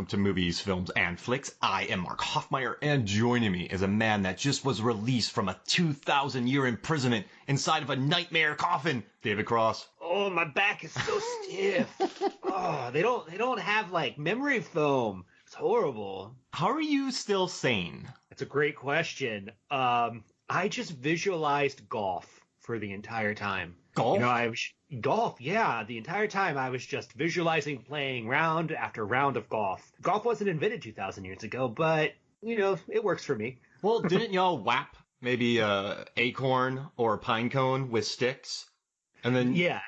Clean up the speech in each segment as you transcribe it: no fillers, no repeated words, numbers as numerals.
to Movies, Films, and Flicks. I am Mark Hoffmeyer, and joining me is a man that just was released from a 2,000-year imprisonment inside of a nightmare coffin, David Cross. Oh, my back is so stiff. Oh, they don't have like memory foam. It's horrible. How are you still sane? That's a great question. I just visualized golf for the entire time. Golf? Golf, yeah. The entire time I was just visualizing playing round after round of golf. Golf wasn't invented 2,000 years ago, but, it works for me. Well, didn't y'all whap maybe a acorn or a pine cone with sticks? And then Yeah.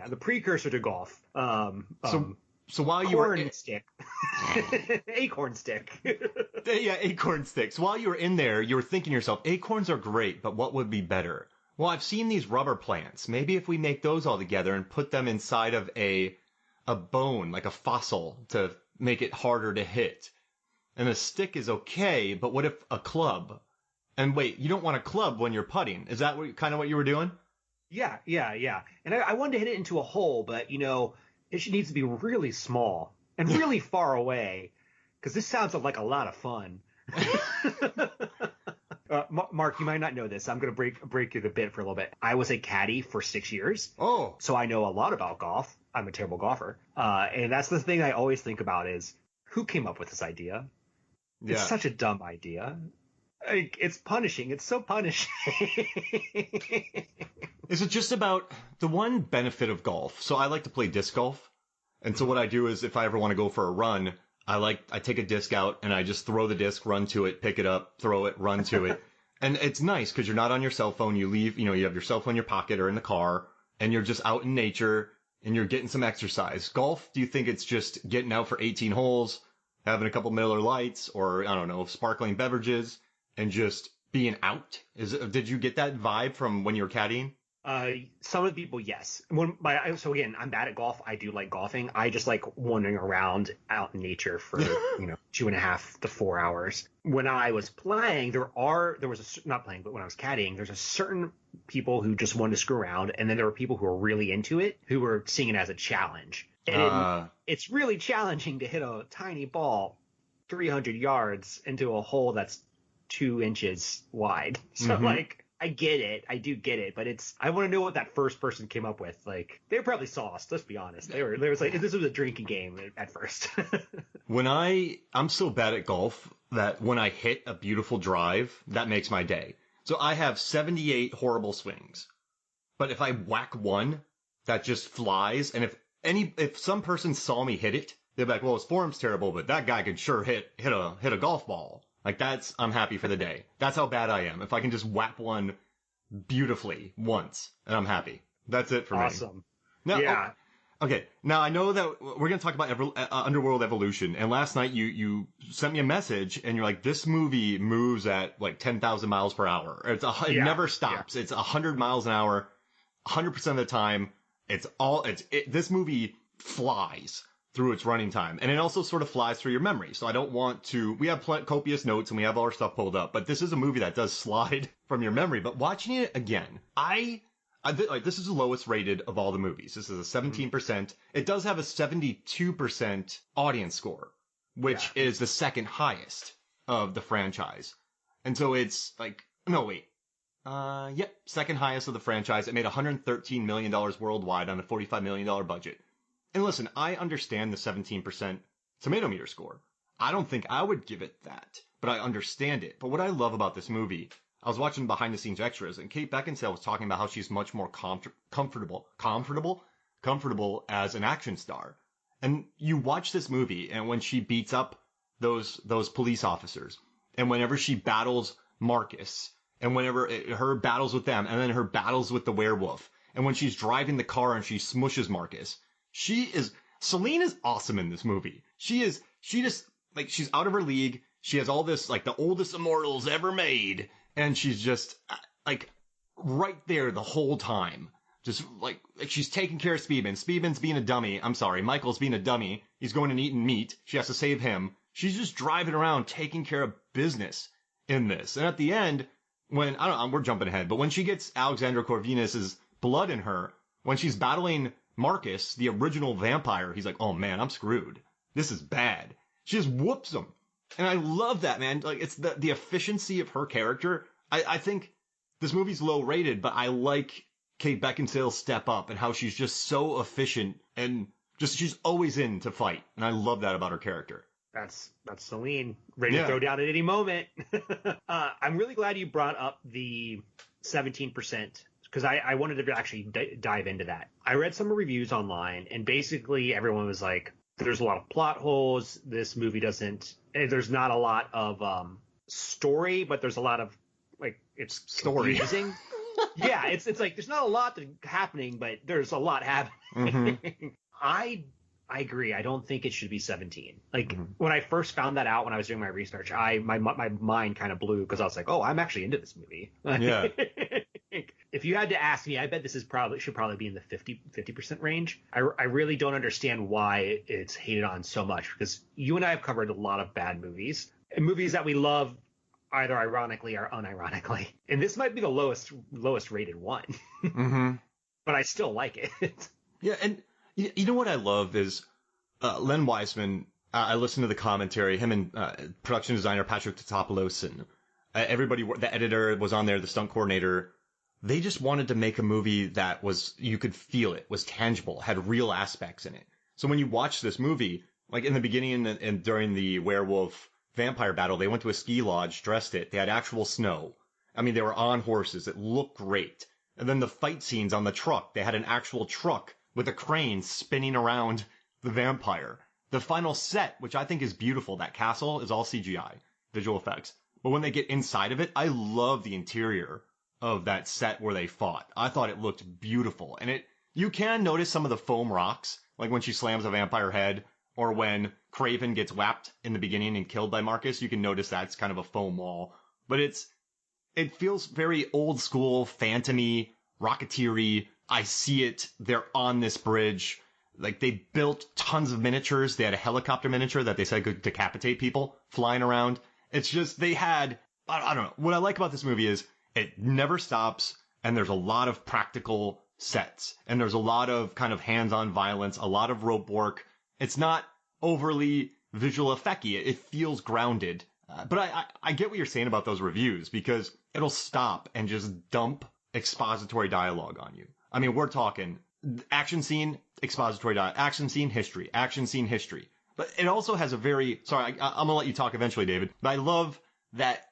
The precursor to golf. So while you were corn stick. Acorn stick. Yeah, acorn sticks. While you were in there, you were thinking to yourself, acorns are great, but what would be better? Well, I've seen these rubber plants. Maybe if we make those all together and put them inside of a bone, like a fossil, to make it harder to hit. And a stick is okay, but what if a club? And wait, you don't want a club when you're putting. Is that kind of what you were doing? Yeah. And I wanted to hit it into a hole, but, it needs to be really small and really far away, because this sounds like a lot of fun. Mark, you might not know this. I'm going to break you the bit for a little bit. I was a caddy for 6 years. Oh. So I know a lot about golf. I'm a terrible golfer. And that's the thing I always think about is, who came up with this idea? Yeah. It's such a dumb idea. It's punishing. It's so punishing. Is it just about the one benefit of golf? So I like to play disc golf. And so what I do is if I ever want to go for a run, I take a disc out and I just throw the disc, run to it, pick it up, throw it, run to it. And it's nice because you're not on your cell phone. You leave, you have your cell phone in your pocket or in the car, and you're just out in nature and you're getting some exercise. Golf, do you think it's just getting out for 18 holes, having a couple Miller Lights or, I don't know, sparkling beverages and just being out? Did you get that vibe from when you were caddying? Some of the people, yes. So again, I'm bad at golf. I do like golfing. I just like wandering around out in nature for 2.5 to 4 hours. When I was playing, when I was caddying, there's a certain people who just wanted to screw around, and then there were people who were really into it, who were seeing it as a challenge. And it's really challenging to hit a tiny ball 300 yards into a hole that's 2 inches wide. So I get it. I do get it. But I want to know what that first person came up with. Like, they were probably sauced. Let's be honest. They was like, this was a drinking game at first. I'm so bad at golf that when I hit a beautiful drive, that makes my day. So I have 78 horrible swings. But if I whack one that just flies, and if some person saw me hit it, they'd be like, well, his form's terrible, but that guy could sure hit a golf ball. Like, I'm happy for the day. That's how bad I am. If I can just whack one beautifully once, and I'm happy. That's it for me. Awesome. Now, yeah. Okay. Now, I know that we're going to talk about Underworld Evolution, and last night you sent me a message, and you're like, this movie moves at like 10,000 miles per hour. It never stops. Yeah. It's 100 miles an hour, 100% of the time. This movie flies through its running time. And it also sort of flies through your memory. So I don't want to... We have copious notes and we have all our stuff pulled up. But this is a movie that does slide from your memory. But watching it again, this is the lowest rated of all the movies. This is a 17%. It does have a 72% audience score, which is the second highest of the franchise. And so it's like... No, wait. Second highest of the franchise. It made $113 million worldwide on a $45 million budget. And listen, I understand the 17% tomato meter score. I don't think I would give it that, but I understand it. But what I love about this movie, I was watching behind the scenes extras, and Kate Beckinsale was talking about how she's much more comfortable as an action star. And you watch this movie, and when she beats up those police officers, and whenever she battles Marcus, and whenever her battles with them, and then her battles with the werewolf, and when she's driving the car and she smushes Marcus, Celine is awesome in this movie. She's out of her league. She has all this, like, the oldest immortals ever made. And she's just, like, right there the whole time. Just, like she's taking care of Speedman. Speedman's being a dummy. I'm sorry, Michael's being a dummy. He's going and eating meat. She has to save him. She's just driving around taking care of business in this. And at the end, we're jumping ahead, but when she gets Alexandra Corvinus's blood in her, when she's battling Marcus, the original vampire, he's like, oh man, I'm screwed. This is bad. She just whoops them. And I love that, man. Like, it's the efficiency of her character. I think this movie's low rated, but I like Kate Beckinsale's step up and how she's just so efficient and just she's always in to fight. And I love that about her character. That's Celine, ready to throw down at any moment. I'm really glad you brought up the 17%, because I wanted to actually dive into that. I read some reviews online, and basically everyone was like, there's a lot of plot holes. This movie there's not a lot of story, but there's a lot of, like, it's story. Confusing. Yeah, it's like there's not a lot happening, but there's a lot happening. Mm-hmm. I agree. I don't think it should be 17. Like, when I first found that out when I was doing my research, my mind kind of blew, because I was like, oh, I'm actually into this movie. Yeah. If you had to ask me, I bet this should probably be in the 50% range. I really don't understand why it's hated on so much, because you and I have covered a lot of bad movies, and movies that we love either ironically or unironically. And this might be the lowest rated one. Mm-hmm. But I still like it. Yeah, and you know what I love is Len Wiseman. I listened to the commentary, him and production designer Patrick Tatopoulos, and everybody, the editor was on there, the stunt coordinator. They just wanted to make a movie that was, you could feel it, was tangible, had real aspects in it. So when you watch this movie, like in the beginning and during the werewolf vampire battle, they went to a ski lodge, dressed it. They had actual snow. I mean, they were on horses. It looked great. And then the fight scenes on the truck, they had an actual truck with a crane spinning around the vampire. The final set, which I think is beautiful, that castle is all CGI, visual effects. But when they get inside of it, I love the interior of that set where they fought. I thought it looked beautiful. And you can notice some of the foam rocks, like when she slams a vampire head, or when Craven gets whapped in the beginning and killed by Marcus, you can notice that's kind of a foam wall. But it feels very old school, phantom-y, Rocketeer-y. I see it. They're on this bridge. Like, they built tons of miniatures. They had a helicopter miniature that they said could decapitate people flying around. It's just, they had, I don't know. What I like about this movie is it never stops, and there's a lot of practical sets, and there's a lot of kind of hands-on violence, a lot of rope work. It's not overly visual effect-y. It feels grounded. But I get what you're saying about those reviews, because it'll stop and just dump expository dialogue on you. I mean, we're talking action scene, expository dialogue, action scene, history, action scene, history. But it also has a very, sorry, I'm going to let you talk eventually, David, but I love that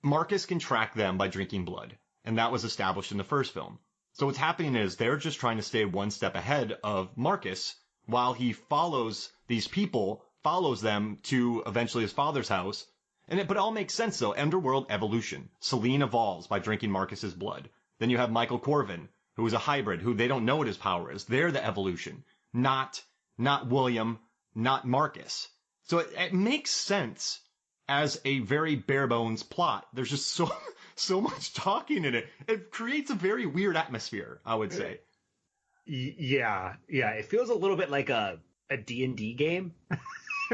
Marcus can track them by drinking blood. And that was established in the first film. So what's happening is they're just trying to stay one step ahead of Marcus while he follows these people, follows them to eventually his father's house. But it all makes sense, though. Underworld evolution. Celine evolves by drinking Marcus's blood. Then you have Michael Corvin, who is a hybrid, who they don't know what his power is. They're the evolution, not William, not Marcus. So it makes sense as a very bare bones plot. There's just so much talking in it. It creates a very weird atmosphere, I would say. Yeah. It feels a little bit like a D&D game.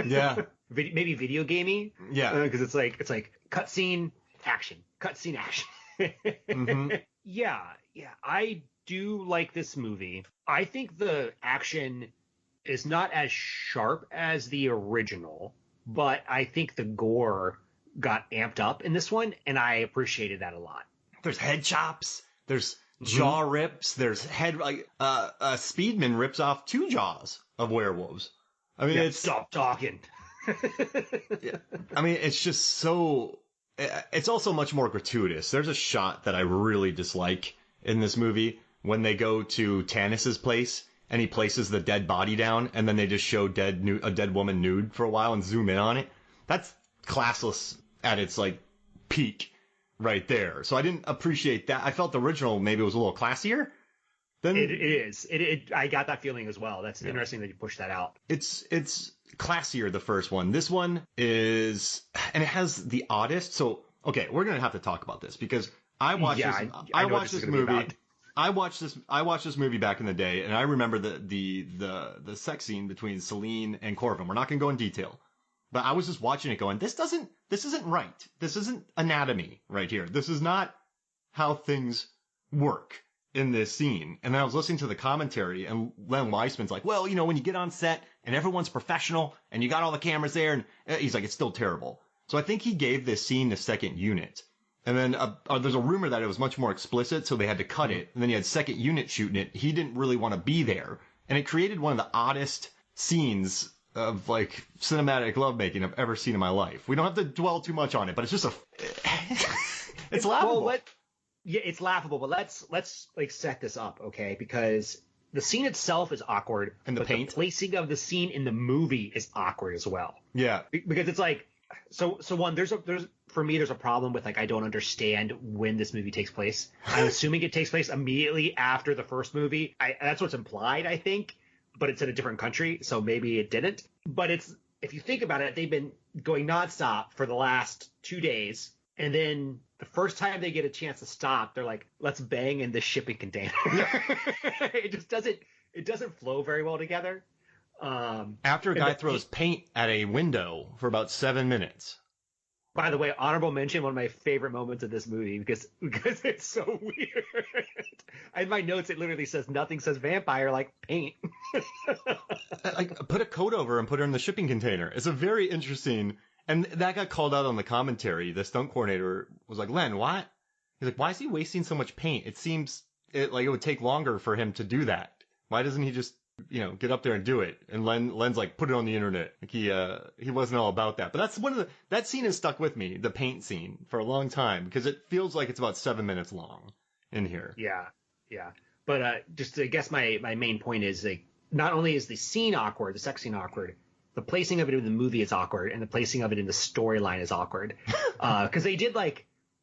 Yeah. Maybe video gamey. Yeah. Because it's like cutscene, action, cutscene, action. Mm-hmm. Yeah. I do like this movie. I think the action is not as sharp as the original, but I think the gore got amped up in this one, and I appreciated that a lot. There's head chops. There's jaw rips. There's head, like, Speedman rips off 2 jaws of werewolves. I mean, stop talking. Yeah. I mean, it's just so, it's also much more gratuitous. There's a shot that I really dislike in this movie when they go to Tanis's place and he places the dead body down and then they just show a dead woman nude for a while and zoom in on it. That's classless at its, like, peak right there. So I didn't appreciate that. I felt the original maybe was a little classier. It is. I got that feeling as well. That's interesting that you pushed that out. It's classier, the first one. This one is, and it has the oddest. So, okay, we're going to have to talk about this because I watched this movie. I watched this movie back in the day, and I remember the sex scene between Celine and Corvin. We're not going to go in detail, but I was just watching it going, this isn't right. This isn't anatomy right here. This is not how things work. in this scene. And then I was listening to the commentary, and Len Wiseman's like, well, when you get on set and everyone's professional and you got all the cameras there, and he's like, it's still terrible. So I think he gave this scene the second unit. And then there's a rumor that it was much more explicit, so they had to cut it. And then you had second unit shooting it. He didn't really want to be there. And it created one of the oddest scenes of like cinematic lovemaking I've ever seen in my life. We don't have to dwell too much on it, but it's just it's laughable. Well, it's laughable, but let's like set this up, okay? Because the scene itself is awkward, and the placing of the scene in the movie is awkward as well. Yeah, because it's like so one there's for me there's a problem with like I don't understand when this movie takes place. I'm assuming it takes place immediately after the first movie. That's what's implied, I think, but it's in a different country, so maybe it didn't. But if you think about it, they've been going nonstop for the last 2 days. And then the first time they get a chance to stop, they're like, let's bang in this shipping container. It just doesn't flow very well together. After a guy throws paint at a window for about 7 minutes. By the way, honorable mention, one of my favorite moments of this movie because it's so weird. In my notes, it literally says nothing says vampire like paint. Like, put a coat over and put her in the shipping container. It's a very interesting. And that got called out on the commentary. The stunt coordinator was like, Len, what? He's like, why is he wasting so much paint? It seems like it would take longer for him to do that. Why doesn't he just, get up there and do it? And Len's like, put it on the internet. Like he wasn't all about that. But that's that scene has stuck with me, the paint scene, for a long time, because it feels like it's about 7 minutes long in here. Yeah. But just I guess my main point is like, not only is the scene awkward, the sex scene awkward, the placing of it in the movie is awkward, and the placing of it in the storyline is awkward. Because they did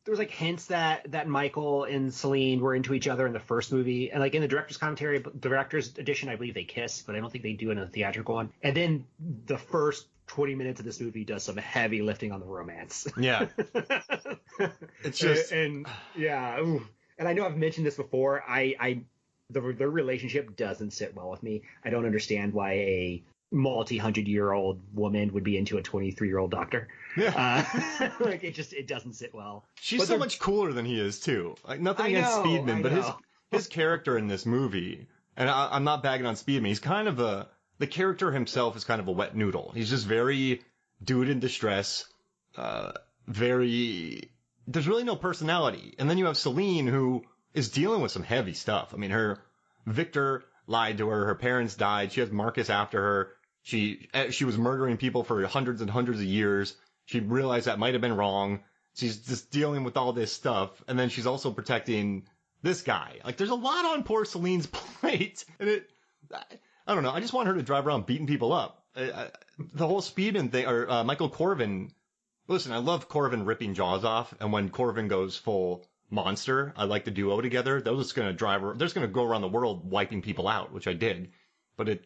there was hints that Michael and Celine were into each other in the first movie, and in the director's commentary, director's edition, I believe they kiss, but I don't think they do it in a theatrical one. And then the first 20 minutes of this movie does some heavy lifting on the romance. Yeah, it's just yeah. Ooh. And I know I've mentioned this before. Their relationship doesn't sit well with me. I don't understand why a multi-100-year-old woman would be into a 23-year-old doctor. Yeah. It doesn't sit well. She's so much cooler than he is too. Nothing against Speedman, but his character in this movie, and I'm not bagging on Speedman. He's kind of the character himself is kind of a wet noodle. He's just very dude in distress, there's really no personality. And then you have Celine, who is dealing with some heavy stuff. I mean, Victor lied to her. Her parents died. She has Marcus after her. She was murdering people for hundreds and hundreds of years. She realized that might have been wrong. She's just dealing with all this stuff. And then she's also protecting this guy. There's a lot on poor Celine's plate. And I don't know. I just want her to drive around beating people up. The whole Speedman thing, or Michael Corvin. Listen, I love Corvin ripping jaws off. And when Corvin goes full monster, I like the duo together. They're just going to go around the world wiping people out, which I did. But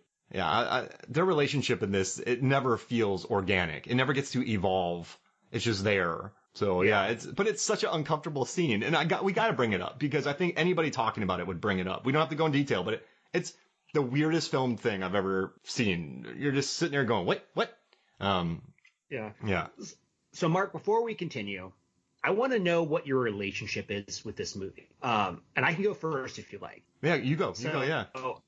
their relationship in this, it never feels organic. It never gets to evolve. It's just there. So but it's such an uncomfortable scene, and we got to bring it up because I think anybody talking about it would bring it up. We don't have to go in detail, but it's the weirdest filmed thing I've ever seen. You're just sitting there going, what? Yeah. So Mark, before we continue, I want to know what your relationship is with this movie. And I can go first if you like. Yeah, you go. Yeah.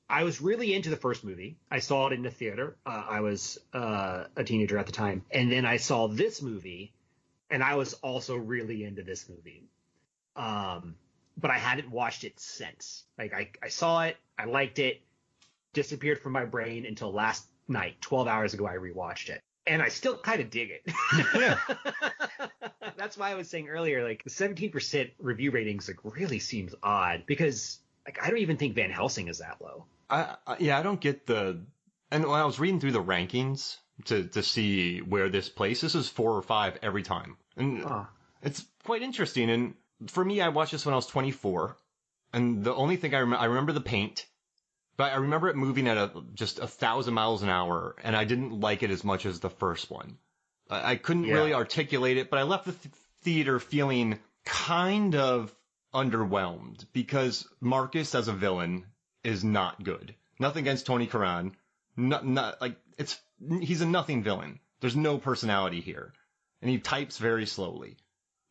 I was really into the first movie. I saw it in the theater. I was a teenager at the time. And then I saw this movie, and I was also really into this movie. But I hadn't watched it since. I saw it, I liked it, disappeared from my brain until last night, 12 hours ago, I rewatched it. And I still kind of dig it. Yeah. That's why I was saying earlier, the 17% review ratings really seems odd because I don't even think Van Helsing is that low. I don't get and when I was reading through the rankings to see where this is 4 or 5 every time. And it's quite interesting. And for me, I watched this when I was 24. And the only thing I remember the paint. But I remember it moving at just 1,000 miles an hour, and I didn't like it as much as the first one. I couldn't really articulate it, but I left the theater feeling kind of underwhelmed because Marcus as a villain is not good. Nothing against Tony Curran. He's a nothing villain. There's no personality here, and he types very slowly.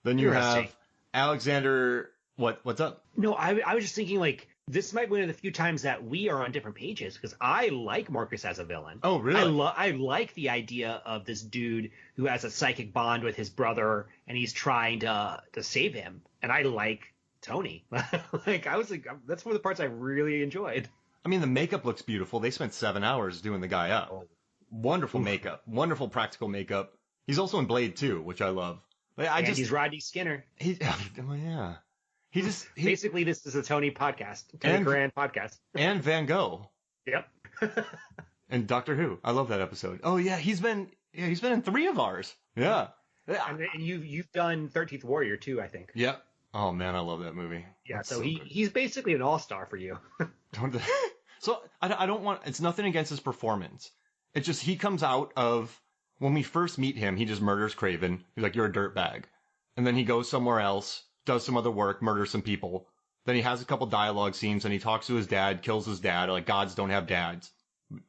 Then you have Alexander. What's up? No, I was just thinking this might be one of the few times that we are on different pages, because I like Marcus as a villain. Oh, really? I like the idea of this dude who has a psychic bond with his brother, and he's trying to save him. And I like Tony. I was like, that's one of the parts I really enjoyed. I mean, the makeup looks beautiful. They spent 7 hours doing the guy up. Oh. Wonderful makeup. Wonderful practical makeup. He's also in Blade 2, which I love. He's Rodney Skinner. Well, yeah. Basically, this is a Tony podcast. Tony Curran podcast. And Van Gogh. Yep. And Doctor Who. I love that episode. Oh, yeah. He's been in 3 of ours. Yeah. And you've done 13th Warrior, too, I think. Yep. Oh, man, I love that movie. Yeah, That's so good. he's basically an all-star for you. So I don't want, it's nothing against his performance. It's just he comes out of, when we first meet him, he just murders Craven. He's like, you're a dirtbag. And then he goes somewhere else, does some other work, murders some people. Then he has a couple dialogue scenes and he talks to his dad, kills his dad, like gods don't have dads.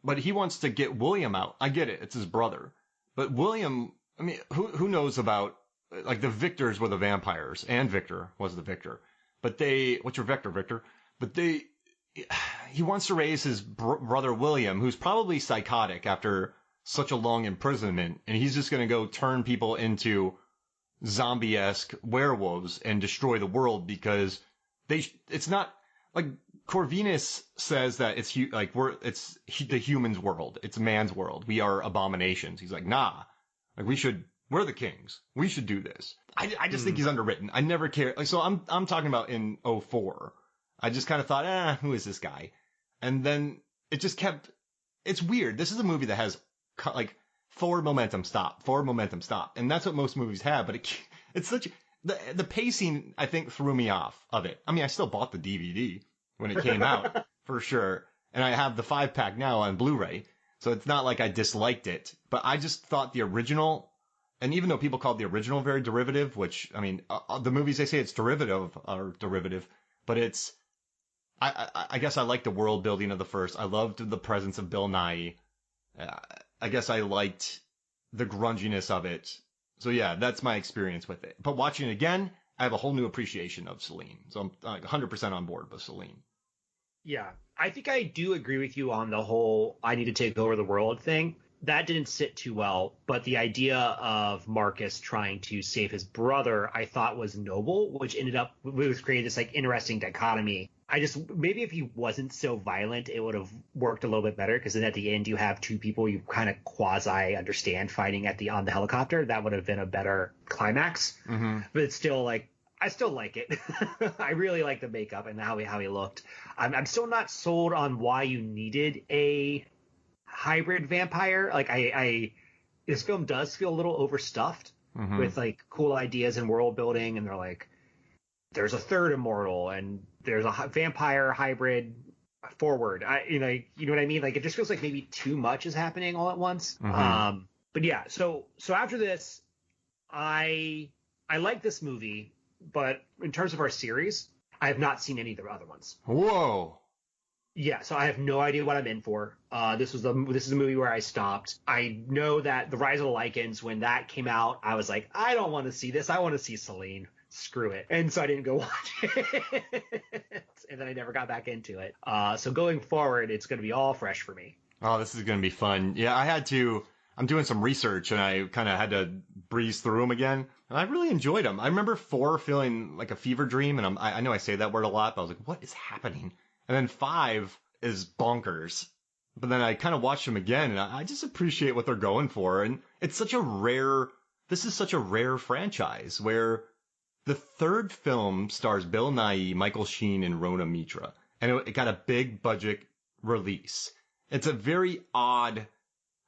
But he wants to get William out. I get it. It's his brother. But William, I mean, who knows about, like the Victors were the vampires and Victor was the Victor. But what's your vector, Victor? But he wants to raise his brother William, who's probably psychotic after such a long imprisonment. And he's just going to go turn people into zombie-esque werewolves and destroy the world because it's not like Corvinus says that it's the humans' world. It's man's world. We are abominations. He's like, nah, like we're the kings. We should do this. I just think he's underwritten. I never care. Like, so I'm talking about in '04. I just kind of thought, who is this guy? And then it just kept, it's weird. This is a movie that has like forward momentum, stop. And that's what most movies have, but it's such, the pacing, I think, threw me off of it. I mean, I still bought the DVD when it came out, for sure. And I have the 5-pack now on Blu-ray. So it's not like I disliked it, but I just thought the original, and even though people called the original very derivative, which, I mean, the movies, they say it's derivative, but it's, I guess I liked the world building of the first. I loved the presence of Bill Nighy. I guess I liked the grunginess of it. So yeah, that's my experience with it. But watching it again, I have a whole new appreciation of Celine. So I'm like 100% on board with Celine. Yeah, I think I do agree with you on the whole I need to take over the world thing. That didn't sit too well, but the idea of Marcus trying to save his brother I thought was noble, which ended up with creating this like interesting dichotomy. Maybe if he wasn't so violent, it would have worked a little bit better, because then at the end you have two people you kind of quasi understand fighting on the helicopter. That would have been a better climax. Mm-hmm. But it's still like, I still like it. I really like the makeup and how he looked. I'm still not sold on why you needed a hybrid vampire. Like this film does feel a little overstuffed with like cool ideas and world building, and they're like, there's a third immortal and there's a vampire hybrid forward. You know what I mean? Like, it just feels like maybe too much is happening all at once. Mm-hmm. But yeah, so after this, I like this movie, but in terms of our series, I have not seen any of the other ones. Whoa. Yeah, so I have no idea what I'm in for. This is a movie where I stopped. I know that The Rise of the Lycans, when that came out, I was like, I don't want to see this. I want to see Celine. Screw it. And so I didn't go watch it. And then I never got back into it. So going forward, it's going to be all fresh for me. Oh, this is going to be fun. Yeah, I'm doing some research and I kind of had to breeze through them again. And I really enjoyed them. I remember 4 feeling like a fever dream. And I know I say that word a lot, but I was like, what is happening? And then 5 is bonkers. But then I kind of watched them again and I just appreciate what they're going for. And this is such a rare franchise where the third film stars Bill Nighy, Michael Sheen, and Rona Mitra. And it got a big budget release. It's a very odd,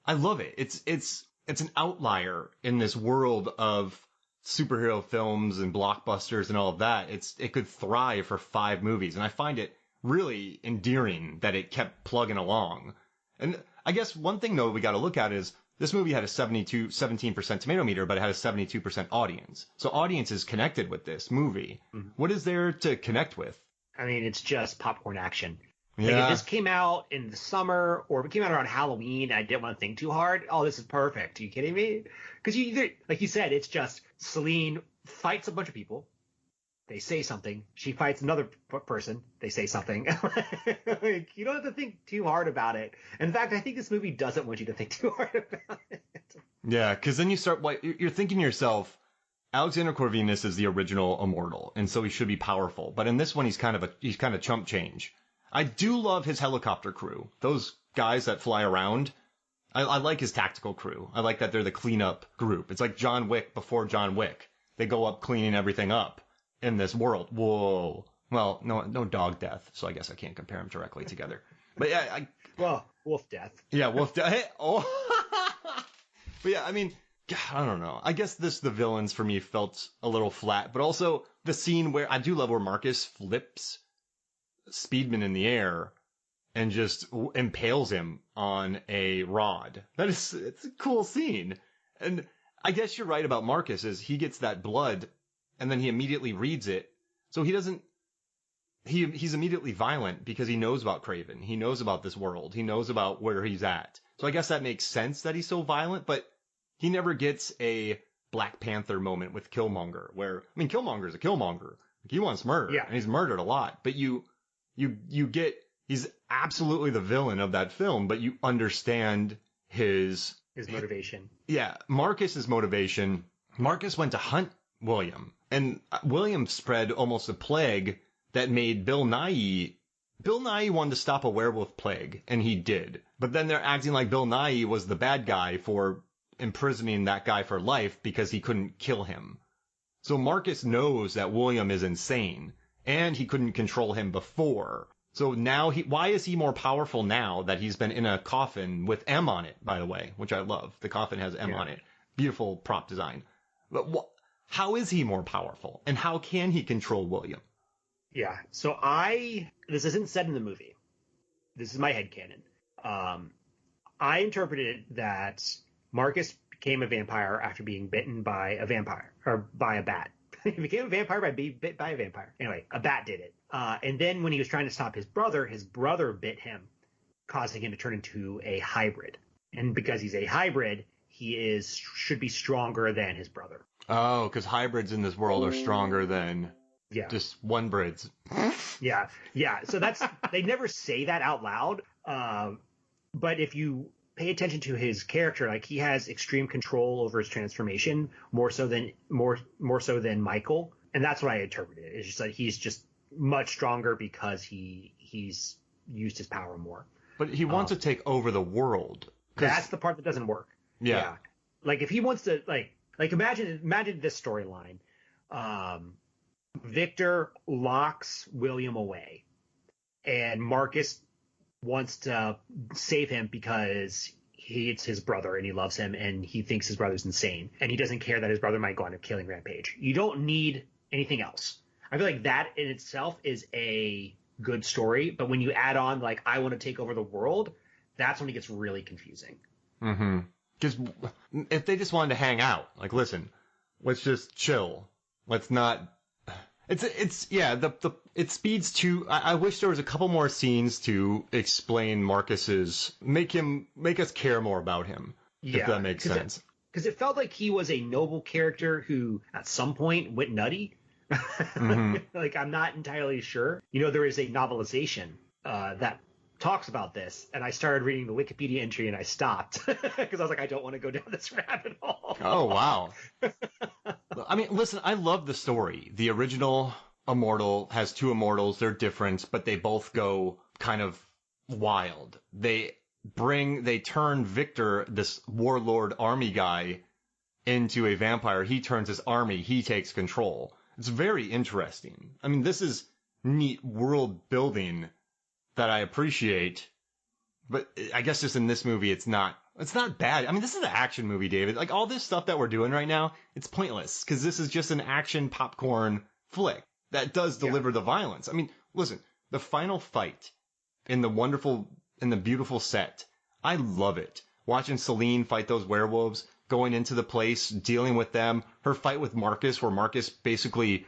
I love it. It's an outlier in this world of superhero films and blockbusters and all of that. It could thrive for 5 movies. And I find it really endearing that it kept plugging along. And I guess one thing, though, we got to look at is this movie had a 17% tomato meter, but it had a 72% audience. So audiences connected with this movie. Mm-hmm. What is there to connect with? I mean, it's just popcorn action. Yeah. Like, if this came out in the summer or if it came out around Halloween and I didn't want to think too hard, oh, this is perfect. Are you kidding me? Because like you said, it's just Celine fights a bunch of people. They say something. She fights another person. They say something. Like, you don't have to think too hard about it. In fact, I think this movie doesn't want you to think too hard about it. Yeah, because then you start, like, you're thinking to yourself, Alexander Corvinus is the original immortal, and so he should be powerful. But in this one, he's kind of chump change. I do love his helicopter crew. Those guys that fly around. I like his tactical crew. I like that they're the cleanup group. It's like John Wick before John Wick. They go up cleaning everything up in this world. Whoa. Well, no dog death, so I guess I can't compare them directly together. But yeah, well, wolf death. Yeah, wolf death. Hey, oh. But yeah, I mean, I don't know. I guess the villains for me felt a little flat, but also the scene where I do love where Marcus flips Speedman in the air and just impales him on a rod. It's a cool scene. And I guess you're right about Marcus is he gets that blood and then he immediately reads it. So he's immediately violent because he knows about Craven. He knows about this world. He knows about where he's at. So I guess that makes sense that he's so violent, but he never gets a Black Panther moment with Killmonger where, I mean, Killmonger's a Killmonger. He wants murder. Yeah. And he's murdered a lot, but you get, he's absolutely the villain of that film, but you understand his motivation. Yeah. Marcus's motivation. Marcus went to hunt William, and William spread almost a plague that made Bill Nighy wanted to stop a werewolf plague, and he did. But then they're acting like Bill Nighy was the bad guy for imprisoning that guy for life because he couldn't kill him. So Marcus knows that William is insane, and he couldn't control him before. So now why is he more powerful now that he's been in a coffin with M on it, by the way, which I love. The coffin has M on it. Beautiful prop design. But how is he more powerful? And how can he control William? Yeah. So this isn't said in the movie. This is my headcanon. I interpreted that Marcus became a vampire after being bitten by a vampire, or by a bat. He became a vampire by being bit by a vampire. Anyway, a bat did it. And then when he was trying to stop his brother bit him, causing him to turn into a hybrid. And because he's a hybrid, he should be stronger than his brother. Oh, because hybrids in this world are stronger than just one brids. Yeah. So they never say that out loud. But if you pay attention to his character, like he has extreme control over his transformation, more so than Michael. And that's what I interpreted. It's just like he's just much stronger because he's used his power more. But he wants to take over the world. That's the part that doesn't work. Yeah. Like if he wants to like imagine this storyline. Victor locks William away, and Marcus wants to save him because it's his brother and he loves him and he thinks his brother's insane and he doesn't care that his brother might go on a killing rampage. You don't need anything else. I feel like that in itself is a good story, but when you add on like I want to take over the world, that's when it gets really confusing. Mm-hmm. Because if they just wanted to hang out, like, listen, let's just chill. Let's not. It speeds to. I wish there was a couple more scenes to explain Marcus's, make us care more about him. If that makes sense. Because it felt like he was a noble character who at some point went nutty. Mm-hmm. Like, I'm not entirely sure. There is a novelization that talks about this, and I started reading the Wikipedia entry and I stopped because I was like, I don't want to go down this rabbit hole. Oh, wow. I mean, listen, I love the story. The original Immortal has two Immortals. They're different, but they both go kind of wild. They turn Victor, this warlord army guy, into a vampire. He turns his army. He takes control. It's very interesting. I mean, this is neat world building that I appreciate, but I guess just in this movie, it's not bad. I mean, this is an action movie, David. Like, all this stuff that we're doing right now, it's pointless, because this is just an action popcorn flick that does deliver the violence. I mean, listen, the final fight in the beautiful set, I love it. Watching Celine fight those werewolves, going into the place, dealing with them, her fight with Marcus, where Marcus basically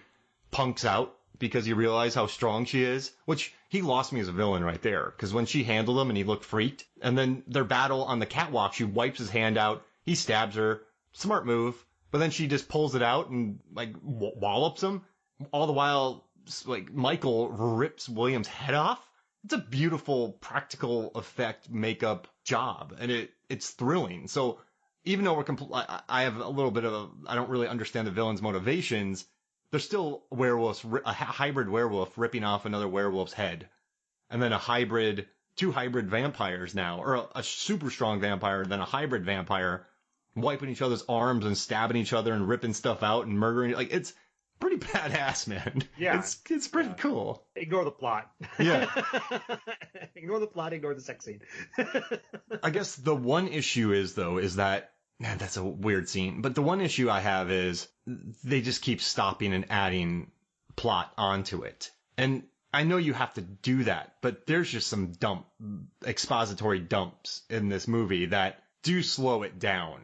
punks out because he realized how strong she is, which he lost me as a villain right there, because when she handled him and he looked freaked, and then their battle on the catwalk, she wipes his hand out, he stabs her, smart move, but then she just pulls it out and like wallops him, all the while, like, Michael rips William's head off. It's a beautiful practical effect makeup job, and it's thrilling. So even though I have a little bit of I don't really understand the villain's motivations, there's still werewolves, a hybrid werewolf ripping off another werewolf's head, and then two hybrid vampires now, or a super strong vampire, then a hybrid vampire, wiping each other's arms and stabbing each other and ripping stuff out and murdering. Like, it's pretty badass, man. Yeah. It's pretty cool. Ignore the plot. Yeah. Ignore the plot, ignore the sex scene. I guess the one issue is that, man, that's a weird scene. But the one issue I have is they just keep stopping and adding plot onto it. And I know you have to do that, but there's just some expository dumps in this movie that do slow it down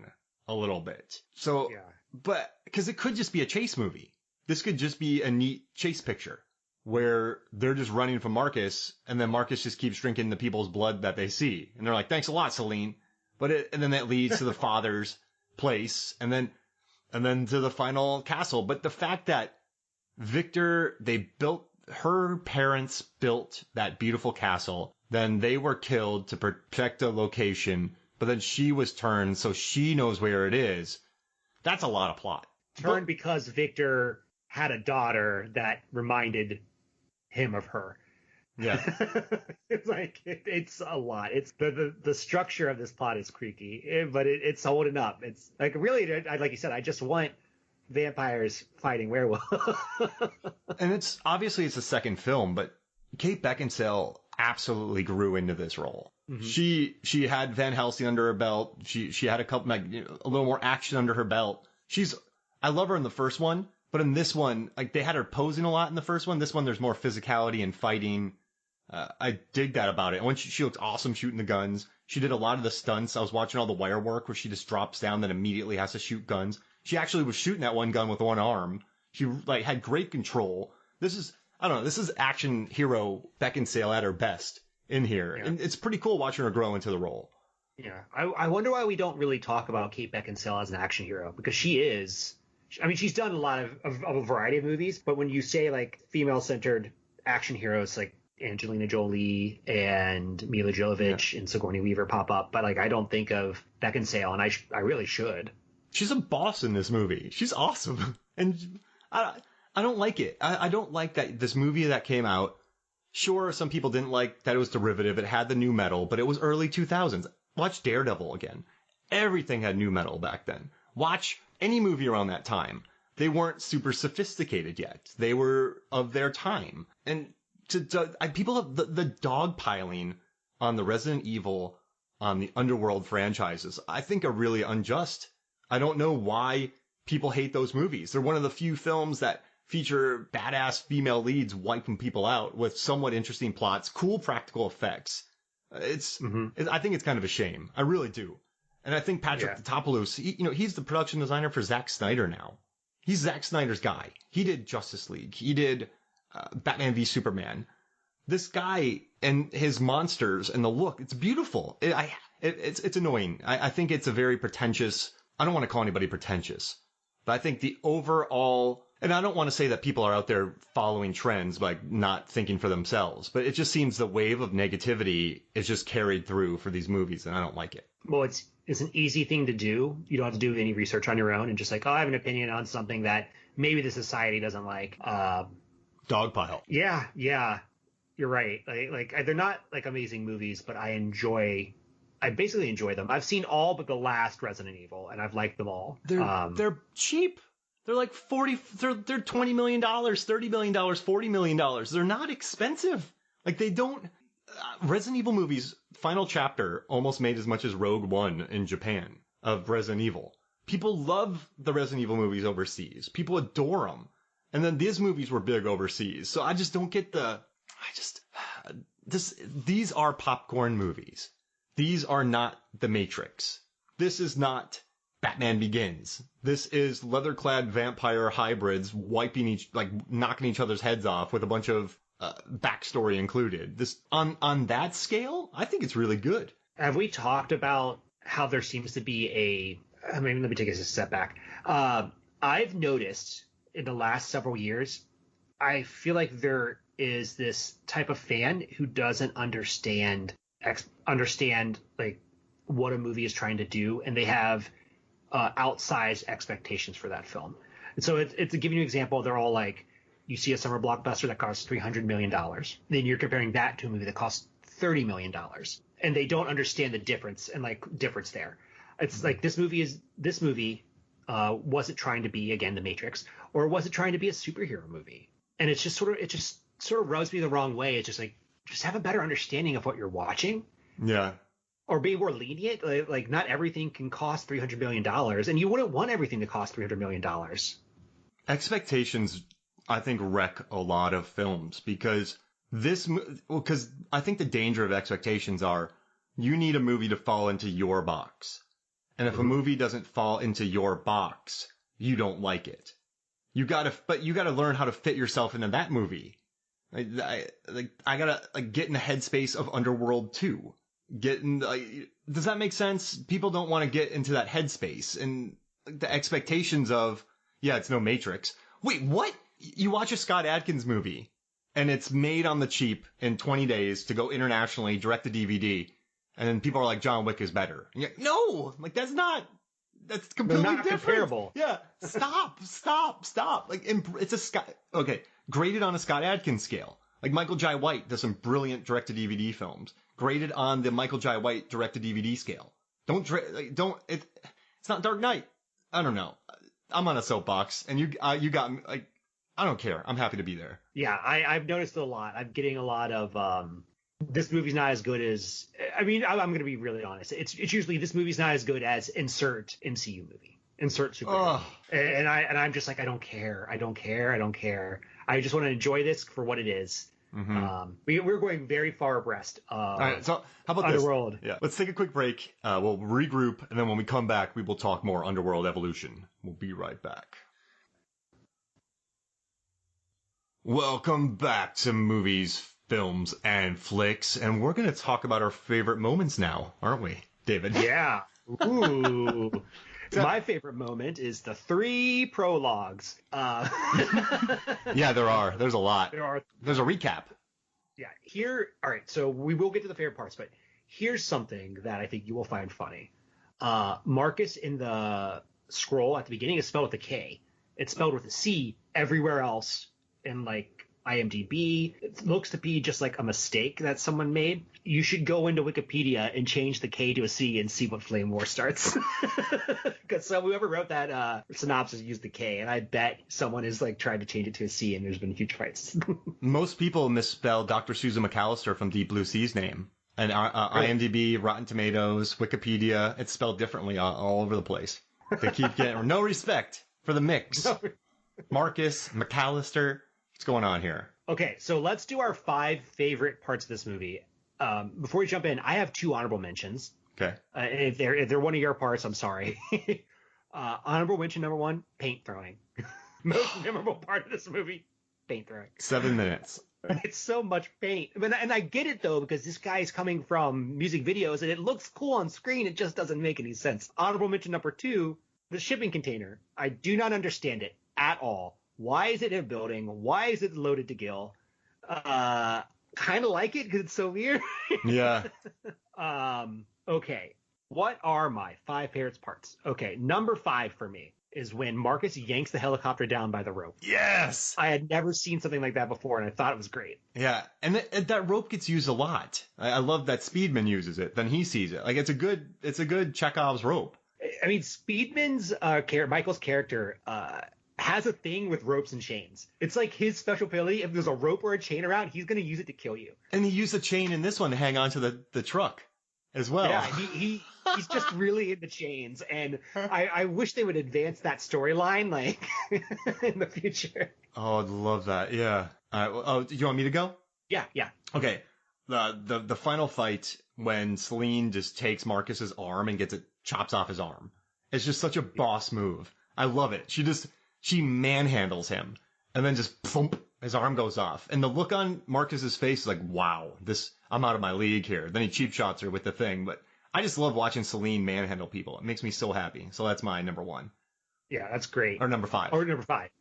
a little bit. So, yeah. But, because it could just be a chase movie. This could just be a neat chase picture where they're just running from Marcus, and then Marcus just keeps drinking the people's blood that they see. And they're like, thanks a lot, Celine. And then that leads to the father's place, and then to the final castle. But the fact that her parents built that beautiful castle, then they were killed to protect a location, but then she was turned so she knows where it is. That's a lot of plot. Turned because Victor had a daughter that reminded him of her. Yeah. It's like, it's a lot. It's the structure of this plot is creaky, but it's holding up. It's like, really, like you said, I just want vampires fighting werewolves. And it's a second film, but Kate Beckinsale absolutely grew into this role. Mm-hmm. She had Van Helsing under her belt. She had a little more action under her belt. I love her in the first one, but in this one, like, they had her posing a lot in the first one. This one, there's more physicality and fighting. I dig that about it. And when she looks awesome shooting the guns. She did a lot of the stunts. I was watching all the wire work where she just drops down, then immediately has to shoot guns. She actually was shooting that one gun with one arm. She had great control. This is action hero Beckinsale at her best in here. Yeah. And it's pretty cool watching her grow into the role. Yeah. I wonder why we don't really talk about Kate Beckinsale as an action hero, because she is. I mean, she's done a lot of a variety of movies, but when you say, like, female-centered action heroes, like Angelina Jolie and Mila Jovovich and Sigourney Weaver pop up, but, like, I don't think of Beckinsale, and I really should. She's a boss in this movie. She's awesome. And I don't like it. I don't like that this movie that came out, sure, some people didn't like that it was derivative. It had the new metal, but it was early 2000s. Watch Daredevil again. Everything had new metal back then. Watch any movie around that time. They weren't super sophisticated yet. They were of their time. And people have the dogpiling on the Resident Evil, on the Underworld franchises, I think are really unjust. I don't know why people hate those movies. They're one of the few films that feature badass female leads wiping people out with somewhat interesting plots, cool practical effects. I think it's kind of a shame. I really do. And I think Patrick Tatopoulos, he's the production designer for Zack Snyder now. He's Zack Snyder's guy. He did Justice League. He did Batman v Superman. This guy and his monsters and the look, it's beautiful. It's annoying. I think it's a very pretentious. I don't want to call anybody pretentious, but I think the overall, and I don't want to say that people are out there following trends, like not thinking for themselves, but it just seems the wave of negativity is just carried through for these movies, and I don't like it. Well, it's an easy thing to do. You don't have to do any research on your own and just like, oh, I have an opinion on something that maybe the society doesn't like. Dogpile. Yeah, you're right. Like they're not like amazing movies, but I basically enjoy them. I've seen all but the last Resident Evil, and I've liked them all. They're cheap. They're like they're $20 million, $30 million, $40 million. They're not expensive. Like, they don't. Resident Evil movies, Final Chapter almost made as much as Rogue One in Japan of Resident Evil. People love the Resident Evil movies overseas. People adore them. And then these movies were big overseas. So I just don't get these are popcorn movies. These are not The Matrix. This is not Batman Begins. This is leather-clad vampire hybrids knocking each other's heads off with a bunch of backstory included. This on that scale, I think it's really good. Have we talked about how there seems to be let me take a step back. I've noticed in the last several years I feel like there is this type of fan who doesn't understand like what a movie is trying to do, and they have outsized expectations for that film. And so it's to give you an example, they're all like, you see a summer blockbuster that costs $300 million. Then you're comparing that to a movie that costs $30 million. And they don't understand the difference there. It's like this movie wasn't trying to be, again, The Matrix, or was it trying to be a superhero movie? And it just sort of rubs me the wrong way. It's just like, just have a better understanding of what you're watching. Yeah. Or be more lenient. Like not everything can cost $300 million, and you wouldn't want everything to cost $300 million. Expectations, I think, wreck a lot of films because because I think the danger of expectations are you need a movie to fall into your box. And if a movie doesn't fall into your box, you don't like it. But you gotta learn how to fit yourself into that movie. I gotta get in the headspace of Underworld 2. Does that make sense? People don't want to get into that headspace and the expectations of, yeah, it's no Matrix. Wait, what? You watch a Scott Adkins movie and it's made on the cheap in 20 days to go internationally, direct to DVD. And then people are like, John Wick is better. And you're like, no, like that's completely not different. Comparable. Yeah. Stop. Like it's a Scott. Okay. Graded on a Scott Adkins scale. Like Michael Jai White does some brilliant direct to DVD films. Graded on the Michael Jai White direct to DVD scale. It's not Dark Knight. I don't know. I'm on a soapbox and you got me like, I don't care. I'm happy to be there. Yeah. I've noticed a lot. I'm getting a lot of, this movie's not as good as, I mean, I'm going to be really honest. It's usually this movie's not as good as insert MCU movie, insert superhero. And I'm just like, I don't care. I just want to enjoy this for what it is. Mm-hmm. We're going very far abreast. All right, so how about Underworld? This? Yeah, let's take a quick break. We'll regroup, and then when we come back, we will talk more Underworld Evolution. We'll be right back. Welcome back to Movies, Films, and Flicks, and we're going to talk about our favorite moments now, aren't we, David? Yeah. Ooh. My favorite moment is the 3 prologues. Yeah, there are. There's a lot. There's a recap. Yeah. All right. So we will get to the favorite parts, but here's something that I think you will find funny. Marcus in the scroll at the beginning is spelled with a K. It's spelled with a C everywhere else in IMDb. It looks to be just like a mistake that someone made. You should go into Wikipedia and change the K to a C and see what flame war starts. Because whoever wrote that synopsis used the K, and I bet someone has tried to change it to a C, and there's been huge fights. Most people misspell Dr. Susan McAllister from Deep Blue Sea's name. And IMDb, Rotten Tomatoes, Wikipedia, it's spelled differently all over the place. They keep getting no respect for the mix. Marcus, McAllister. What's going on here? Okay, so let's do our 5 favorite parts of this movie. Before we jump in, I have 2 honorable mentions. Okay. If they're one of your parts, I'm sorry. Honorable mention number 1, paint throwing. Most memorable part of this movie, paint throwing. 7 minutes. It's so much paint. And I get it, though, because this guy is coming from music videos, and it looks cool on screen. It just doesn't make any sense. Honorable mention number 2, the shipping container. I do not understand it at all. Why is it in a building? Why is it loaded to gill? Kind of like it because it's so weird. Yeah. Okay. What are my 5 favorite parts? Okay. Number 5 for me is when Marcus yanks the helicopter down by the rope. Yes. I had never seen something like that before, and I thought it was great. Yeah. And that rope gets used a lot. I love that Speedman uses it. Then he sees it. It's a good Chekhov's rope. I mean, Speedman's Michael's character, has a thing with ropes and chains. It's like his special ability. If there's a rope or a chain around, he's going to use it to kill you. And he used a chain in this one to hang on to the truck as well. Yeah, he's just really into chains. And I wish they would advance that storyline in the future. Oh, I'd love that. Yeah. Do you want me to go? Yeah. Okay. The final fight when Celine just takes Marcus's arm and chops off his arm. It's just such a boss move. I love it. She manhandles him, and then just thump, his arm goes off. And the look on Marcus's face is like, wow, I'm out of my league here. Then he cheap shots her with the thing. But I just love watching Celine manhandle people. It makes me so happy. So that's my number 1. Yeah, that's great. Or number 5.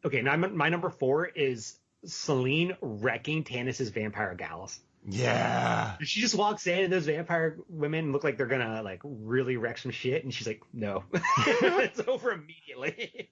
Okay, now my number 4 is Celine wrecking Tannis's vampire gals. Yeah. She just walks in and those vampire women look like they're gonna like really wreck some shit, and she's like, no. It's over immediately.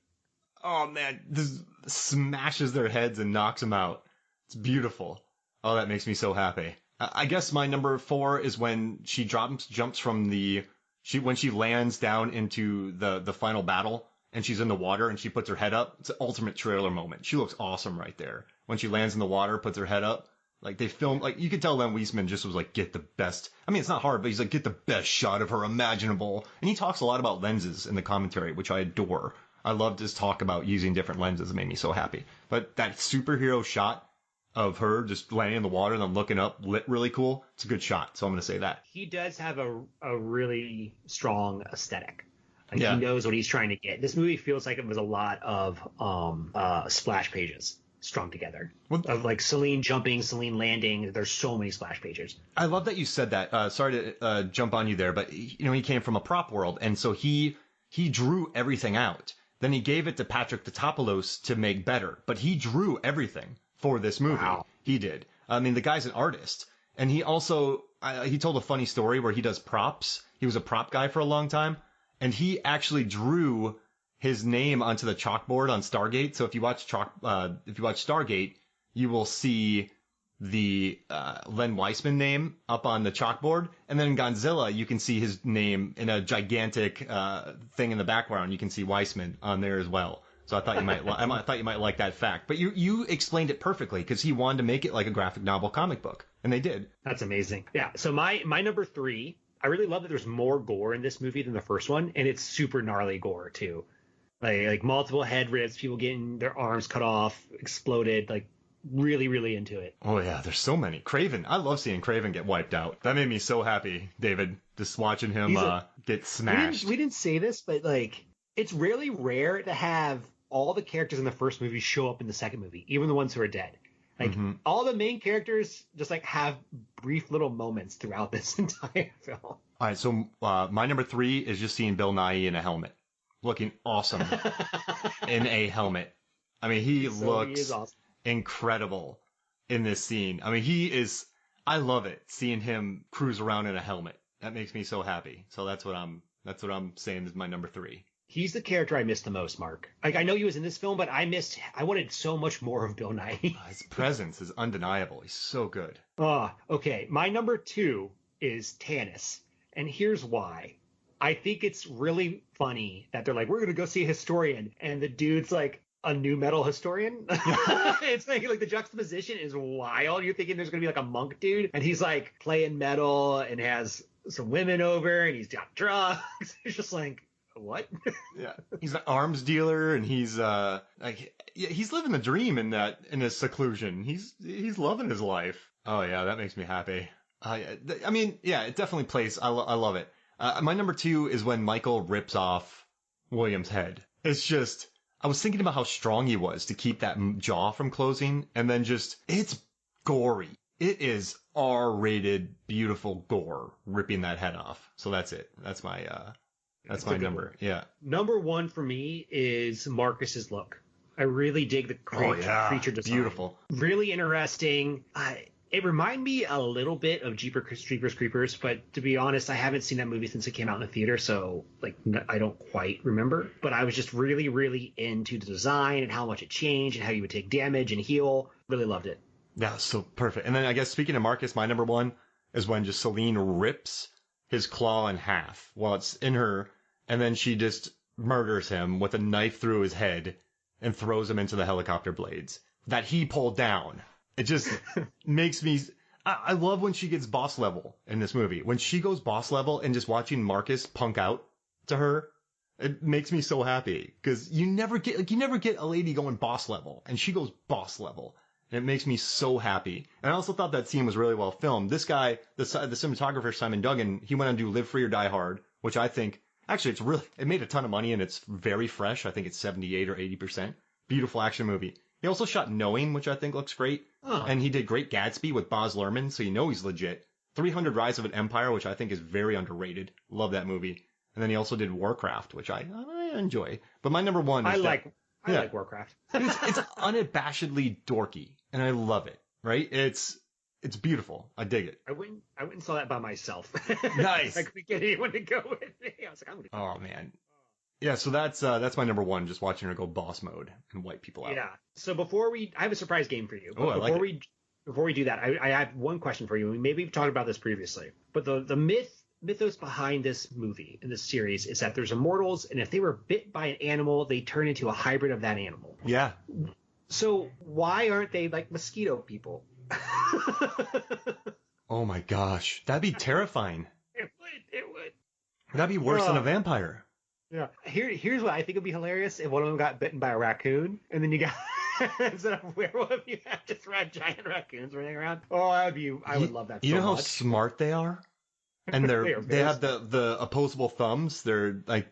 Oh man, this smashes their heads and knocks them out. It's beautiful. Oh, that makes me so happy. I guess my number 4 is when she jumps from when she lands down into the final battle and she's in the water and she puts her head up. It's an ultimate trailer moment. She looks awesome right there. When she lands in the water, puts her head up. Like they filmed, like you could tell Len Wiseman just was like, get the best. I mean, it's not hard, but he's like, get the best shot of her imaginable. And he talks a lot about lenses in the commentary, which I adore. I love his talk about using different lenses. It made me so happy. But that superhero shot of her just landing in the water and then looking up, lit really cool. It's a good shot. So I'm going to say that. He does have a really strong aesthetic. Like Yeah. He knows what he's trying to get. This movie feels like it was a lot of splash pages strung together. Of like Celine jumping, Celine landing. There's so many splash pages. I love that you said that. Sorry to jump on you there, but he came from a prop world, and so he drew everything out. Then he gave it to Patrick Tatopoulos to make better, but he drew everything for this movie. Wow. He did. I mean, the guy's an artist, and he also he told a funny story where he does props. He was a prop guy for a long time, and he actually drew his name onto the chalkboard on Stargate. So if you watch Stargate, you will see the Len Wiseman name up on the chalkboard, and then in Godzilla you can see his name in a gigantic thing in the background. You can see Wiseman on there as well. So I thought you might thought you might like that fact. But you explained it perfectly because he wanted to make it like a graphic novel comic book, and they did. That's amazing. Yeah. So my number 3, I really love that there's more gore in this movie than the first one, and it's super gnarly gore too. Like multiple head rips, people getting their arms cut off, exploded, like really, really into it. Oh yeah, there's so many. Craven, I love seeing Craven get wiped out. That made me so happy, David, just watching him get smashed. We didn't say this, but like it's really rare to have all the characters in the first movie show up in the second movie, even the ones who are dead. Like all the main characters just like have brief little moments throughout this entire film. All right, so my number 3 is just seeing Bill Nighy in a helmet, looking awesome in a helmet. I mean, he looks awesome. Incredible in this scene. I mean, I love it seeing him cruise around in a helmet. That makes me so happy. So that's what I'm saying is my number 3. He's the character I missed the most, Mark. Like I know he was in this film, but I wanted so much more of Bill Nighy. His presence is undeniable. He's so good. Okay. My number 2 is Tannis. And here's why. I think it's really funny that they're like, we're going to go see a historian. And the dude's like a new metal historian. It's like the juxtaposition is wild. You're thinking there's going to be like a monk dude. And he's like playing metal and has some women over and he's got drugs. It's just like, what? Yeah. He's an arms dealer and he's he's living the dream in his seclusion. He's loving his life. Oh yeah, that makes me happy. I mean, yeah, it definitely plays. I love it. My number 2 is when Michael rips off William's head. It's just, I was thinking about how strong he was to keep that jaw from closing, and then it's gory. It is R-rated, beautiful gore ripping that head off. So that's it. That's my number. Yeah. Number 1 for me is Marcus's look. I really dig the creature design. Beautiful. Really interesting. It reminded me a little bit of Jeepers Creepers, but to be honest, I haven't seen that movie since it came out in the theater, so like I don't quite remember. But I was just really, really into the design and how much it changed and how you would take damage and heal. Really loved it. Yeah, so perfect. And then I guess speaking of Marcus, my number 1 is when just Celine rips his claw in half while it's in her, and then she just murders him with a knife through his head and throws him into the helicopter blades that he pulled down. It just makes me... I love when she gets boss level in this movie. When she goes boss level and just watching Marcus punk out to her, it makes me so happy. Because you never get a lady going boss level, and she goes boss level. And it makes me so happy. And I also thought that scene was really well filmed. This guy, the cinematographer, Simon Duggan, he went on to do Live Free or Die Hard, which I think... Actually, it made a ton of money, and it's very fresh. I think it's 78 or 80%. Beautiful action movie. He also shot Knowing, which I think looks great. And he did Great Gatsby with Baz Luhrmann, so you know he's legit. 300 Rise of an Empire, which I think is very underrated. Love that movie. And then he also did Warcraft, which I enjoy. But my number 1 is I like Warcraft. It's unabashedly dorky, and I love it. Right? It's beautiful. I dig it. I went and saw that by myself. Nice. I couldn't get anyone to go with me. I was like, I'm gonna. Oh man. Yeah, so that's my number one. Just watching her go boss mode and wipe people out. Yeah. So I have a surprise game for you. Oh, I like it. Before we do that, I have one question for you. Maybe we've talked about this previously, but the mythos behind this movie and this series is that there's immortals, and if they were bit by an animal, they turn into a hybrid of that animal. Yeah. So why aren't they like mosquito people? Oh my gosh, that'd be terrifying. It would. That'd be worse than a vampire. Yeah. Here's what I think would be hilarious if one of them got bitten by a raccoon, and then you got instead of a werewolf, you have just giant raccoons running around. Oh, I would love that. You know how much. smart they are, and they have the opposable thumbs. They're like,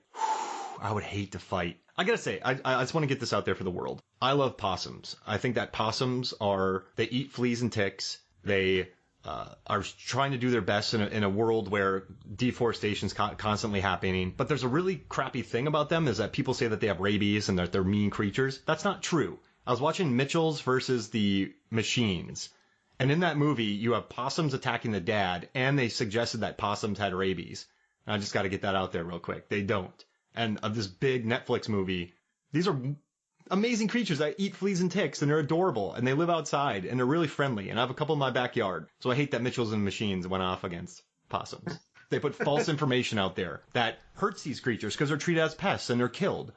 I would hate to fight. I gotta say, I just want to get this out there for the world. I love possums. I think that possums they eat fleas and ticks. They are trying to do their best in a world where deforestation is constantly happening. But there's a really crappy thing about them is that people say that they have rabies and that they're mean creatures. That's not true. I was watching Mitchells versus the Machines. And in that movie, you have possums attacking the dad, and they suggested that possums had rabies. And I just got to get that out there real quick. They don't. And of this big Netflix movie, these are amazing creatures that eat fleas and ticks, and they're adorable, and they live outside, and they're really friendly, and I have a couple in my backyard. So I hate that Mitchells and Machines went off against possums. They put false information out there that hurts these creatures because they're treated as pests and they're killed.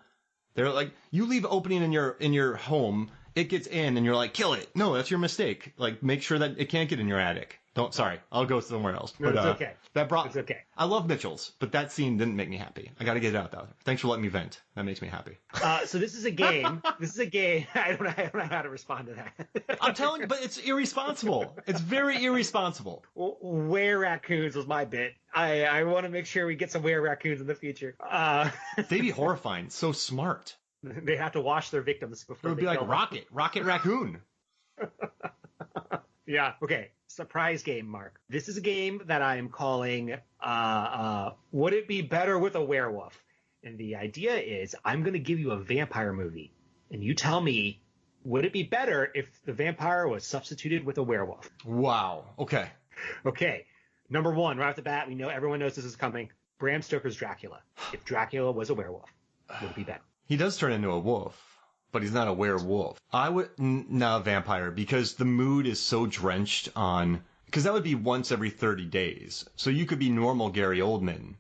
They're like, you leave an opening in your home, it gets in, and you're like, kill it. No, that's your mistake. Like, make sure that it can't get in your attic. Sorry, I'll go somewhere else. No, but, it's okay. It's okay. I love Mitchells, but that scene didn't make me happy. I got to get it out there. Thanks for letting me vent. That makes me happy. So this is a game. I don't know how to respond to that. I'm telling you, but it's irresponsible. It's very irresponsible. Were raccoons was my bit. I want to make sure we get some were raccoons in the future. They'd be horrifying. So smart. They have to wash their victims before. It would be like Rocket Raccoon. Yeah. Okay. Surprise game, Mark. This is a game that I am calling Would It Be Better with a Werewolf? And the idea is I'm going to give you a vampire movie, and you tell me, would it be better if the vampire was substituted with a werewolf? Wow. Okay. Okay. Number one, right off the bat, everyone knows this is coming. Bram Stoker's Dracula. If Dracula was a werewolf, would it be better? He does turn into a wolf. But he's not a werewolf. I would not a vampire because the mood is so drenched on. Because that would be once every 30 days. So you could be normal Gary Oldman.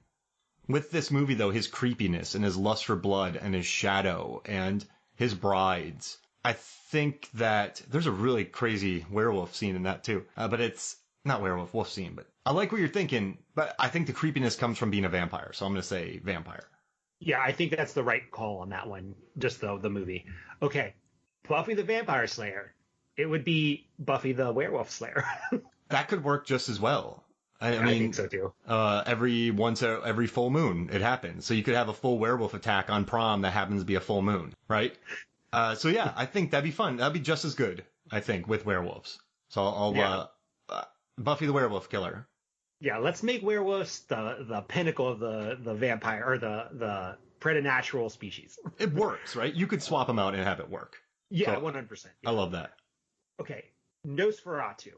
With this movie, though, his creepiness and his lust for blood and his shadow and his brides. I think that there's a really crazy werewolf scene in that too. But it's not wolf scene. But I like what you're thinking. But I think the creepiness comes from being a vampire. So I'm going to say vampire. Yeah, I think that's the right call on that one, just the movie. Okay, Buffy the Vampire Slayer. It would be Buffy the Werewolf Slayer. That could work just as well. I mean, I think so too. Every full moon, it happens. So you could have a full werewolf attack on prom that happens to be a full moon, right? So yeah, I think that'd be fun. That'd be just as good, I think, with werewolves. So I'll Buffy the Werewolf Killer. Yeah, let's make werewolves the pinnacle of the vampire or the preternatural species. It works, right? You could swap them out and have it work. Yeah, so, 100%. Yeah. I love that. Okay, Nosferatu.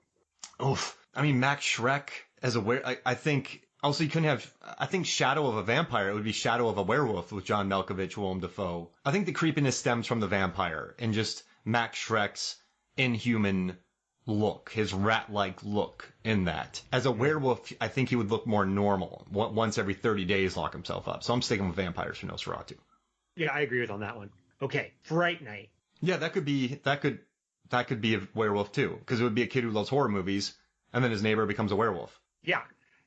Oof. I mean, Max Schreck as a I think also you couldn't have. I think Shadow of a Vampire. It would be Shadow of a Werewolf with John Malkovich, Willem Dafoe. I think the creepiness stems from the vampire and just Max Schreck's inhuman look, his rat-like look in that. As a werewolf, I think he would look more normal. Once every 30 days, lock himself up. So I'm sticking with vampires for Nosferatu. Yeah, I agree with on that one. Okay, Fright Night. Yeah, that could be a werewolf too, because it would be a kid who loves horror movies, and then his neighbor becomes a werewolf. Yeah.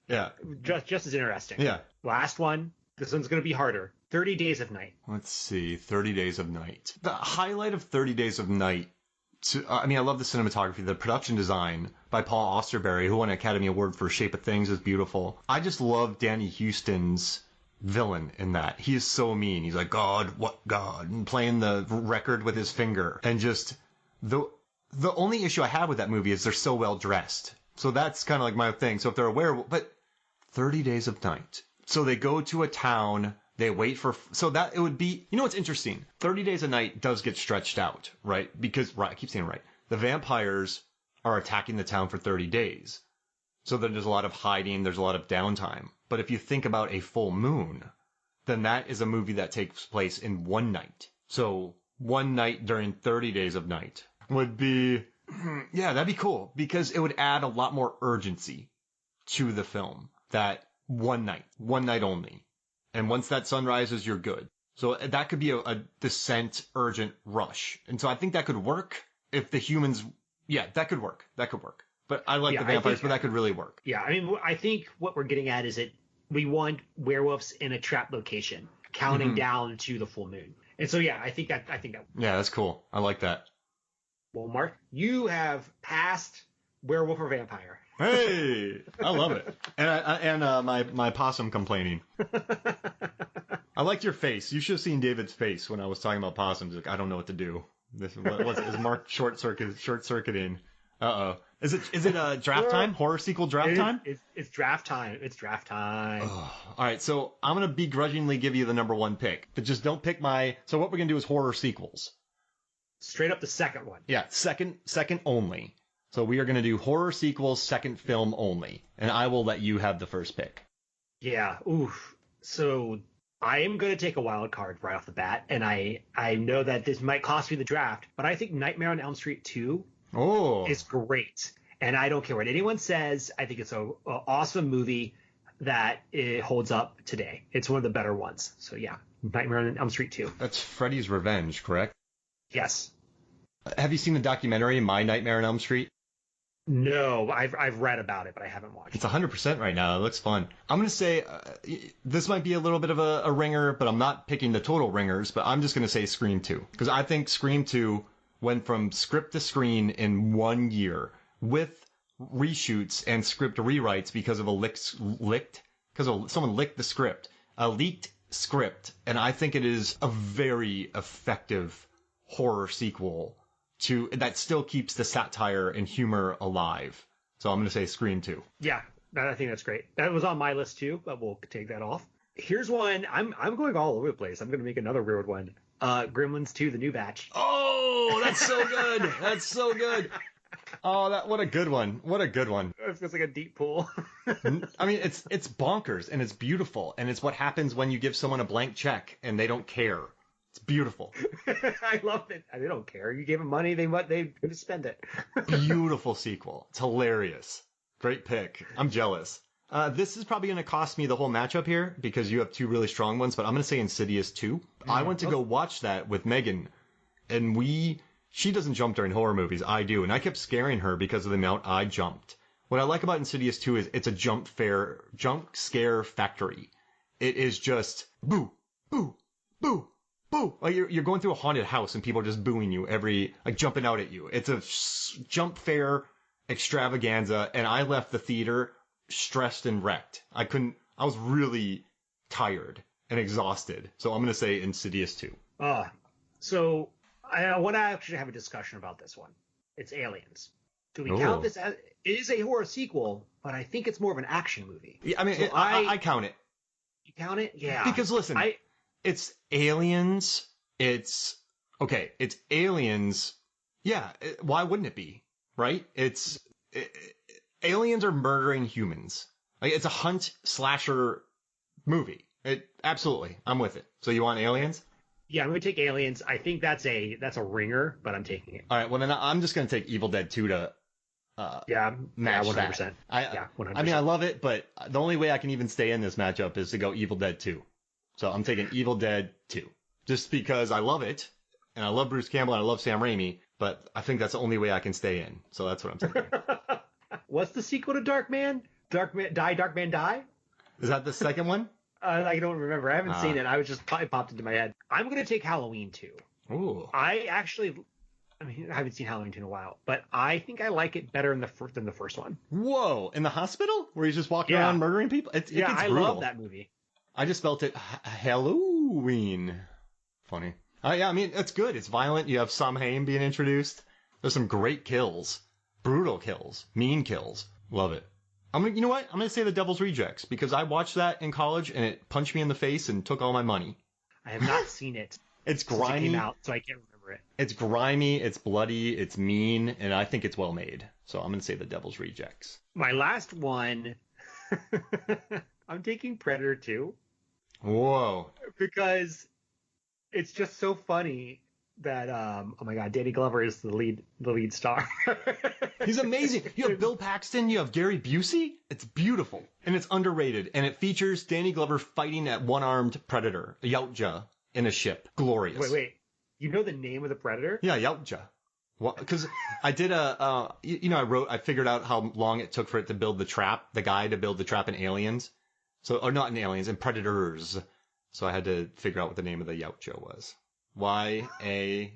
Yeah. Just as interesting. Yeah. Last one. This one's going to be harder. 30 Days of Night. Let's see. 30 Days of Night. The highlight of 30 Days of Night. I love the cinematography. The production design by Paul Austerberry, who won an Academy Award for Shape of Things, is beautiful. I just love Danny Houston's villain in that. He is so mean. He's like, God, what God? And playing the record with his finger. And just the only issue I have with that movie is they're so well dressed. So that's kind of like my thing. So if they're a werewolf, but 30 Days of Night. So they go to a town They wait for, so that it would be, what's interesting? 30 Days a Night does get stretched out, right? Because, right, I keep saying right. The vampires are attacking the town for 30 days. So then there's a lot of hiding, there's a lot of downtime. But if you think about a full moon, then that is a movie that takes place in one night. So one night during 30 days of night would be, yeah, that'd be cool because it would add a lot more urgency to the film. That one night only. And once that sun rises, you're good. So that could be a descent urgent rush. And so I think that could work if the humans, yeah, that could work. That could work. But I like the vampires, but that could really work. Yeah, I mean, I think what we're getting at is that we want werewolves in a trap location, counting down to the full moon. And so, yeah, I think that. Yeah, that's cool. I like that. Well, Mark, you have passed werewolf or vampire. Hey, I love it. And my possum complaining. I liked your face. You should have seen David's face when I was talking about possums. Like, I don't know what to do. Is Mark short circuiting? Uh-oh. Is it draft time? Horror sequel draft time? It's draft time. It's draft time. Oh, all right, so I'm going to begrudgingly give you the number one pick, but just don't pick so what we're going to do is horror sequels. Straight up the second one. Yeah, second only. So we are going to do horror sequels, second film only, and I will let you have the first pick. Yeah, oof. So I am going to take a wild card right off the bat, and I know that this might cost me the draft, but I think Nightmare on Elm Street 2 is great. And I don't care what anyone says. I think it's an awesome movie that it holds up today. It's one of the better ones. So yeah, Nightmare on Elm Street 2. That's Freddy's Revenge, correct? Yes. Have you seen the documentary My Nightmare on Elm Street? No, I've read about it, but I haven't watched it. It's 100% right now. It looks fun. I'm going to say this might be a little bit of a ringer, but I'm not picking the total ringers, but I'm just going to say Scream 2. Because I think Scream 2 went from script to screen in 1 year with reshoots and script rewrites because of someone licked the script. A leaked script. And I think it is a very effective horror sequel that still keeps the satire and humor alive. So I'm going to say Scream 2. Yeah, I think that's great. That was on my list too, but we'll take that off. Here's one. I'm going all over the place. I'm going to make another weird one. Gremlins 2, The New Batch. Oh, that's so good. That's so good. Oh, what a good one. What a good one. It feels like a deep pool. I mean, it's bonkers and it's beautiful. And it's what happens when you give someone a blank check and they don't care. It's beautiful. I love it. They don't care. You gave them money, they're going to spend it. Beautiful sequel. It's hilarious. Great pick. I'm jealous. This is probably going to cost me the whole matchup here because you have two really strong ones, but I'm going to say Insidious 2. I went to go watch that with Megan, and she doesn't jump during horror movies. I do, and I kept scaring her because of the amount I jumped. What I like about Insidious 2 is it's a jump scare factory. It is just boo, boo, boo. Boo! Like you're going through a haunted house and people are just booing you jumping out at you. It's a jump fair extravaganza, and I left the theater stressed and wrecked. I was really tired and exhausted. So I'm going to say Insidious 2. So I want to actually have a discussion about this one. It's Aliens. Do we count this as, it is a horror sequel, but I think it's more of an action movie. Yeah, I mean, so I count it. You count it? Yeah. Because listen, it's Aliens. It's Aliens. Yeah. Why wouldn't it be? Right? Aliens are murdering humans. Like it's a hunt slasher movie. Absolutely. I'm with it. So you want Aliens? Yeah, I'm going to take Aliens. I think that's a ringer, but I'm taking it. All right. Well, then I'm just going to take Evil Dead 2 to match 100%. That. 100%. I mean, I love it, but the only way I can even stay in this matchup is to go Evil Dead 2. So I'm taking Evil Dead 2. Just because I love it, and I love Bruce Campbell, and I love Sam Raimi, but I think that's the only way I can stay in. So that's what I'm taking. What's the sequel to Darkman? Darkman Die? Is that the second one? I don't remember. I haven't seen it. It popped into my head. I'm going to take Halloween 2. Ooh. I haven't seen Halloween 2 in a while, but I think I like it better than the first one. Whoa. In the hospital? Where he's just walking around murdering people? It gets brutal. Love that movie. I just felt it Halloween. Funny. Yeah, I mean, it's good. It's violent. You have Sam Hain being introduced. There's some great kills. Brutal kills. Mean kills. Love it. You know what? I'm gonna say The Devil's Rejects because I watched that in college and it punched me in the face and took all my money. I have not seen it. It's grimy. Since it came out, so I can't remember it. It's grimy, it's bloody, it's mean, and I think it's well made. So I'm gonna say The Devil's Rejects. My last one, I'm taking Predator 2. Whoa. Because it's just so funny that oh my god, Danny Glover is the lead star. He's amazing. You have Bill Paxton, you have Gary Busey. It's beautiful and it's underrated, and it features Danny Glover fighting that one-armed predator, a Yautja, in a ship. Glorious. Wait. You know the name of the predator? Yeah, Yautja. Well, because I did I figured out how long it took for it to build the trap, the guy to build the trap in Aliens. So, or not in Aliens, in Predators. So I had to figure out what the name of the Yautja was. Yautja.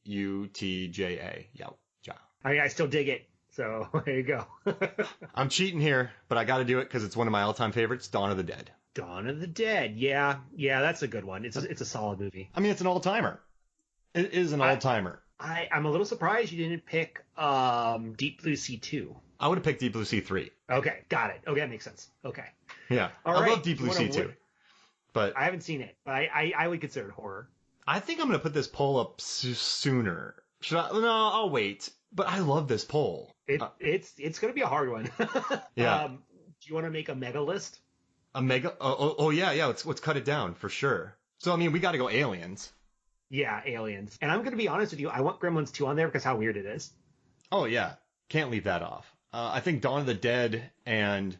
Yautja. I still dig it. So there you go. I'm cheating here, but I got to do it because it's one of my all-time favorites, Dawn of the Dead. Dawn of the Dead. Yeah, that's a good one. It's a solid movie. I mean, it's an all-timer. It is an all-timer. I'm a little surprised you didn't pick Deep Blue Sea 2. I would have picked Deep Blue Sea 3. Okay, got it. Okay, that makes sense. Okay. Yeah, I love Deep Blue Sea 2. But I haven't seen it, but I would consider it horror. I think I'm going to put this poll up sooner. Should I? No, I'll wait. But I love this poll. It's going to be a hard one. Yeah. Do you want to make a mega list? A mega? Oh yeah. Let's cut it down for sure. So I mean, we got to go Aliens. Yeah, Aliens. And I'm going to be honest with you. I want Gremlins 2 on there because how weird it is. Oh yeah, can't leave that off. I think Dawn of the Dead and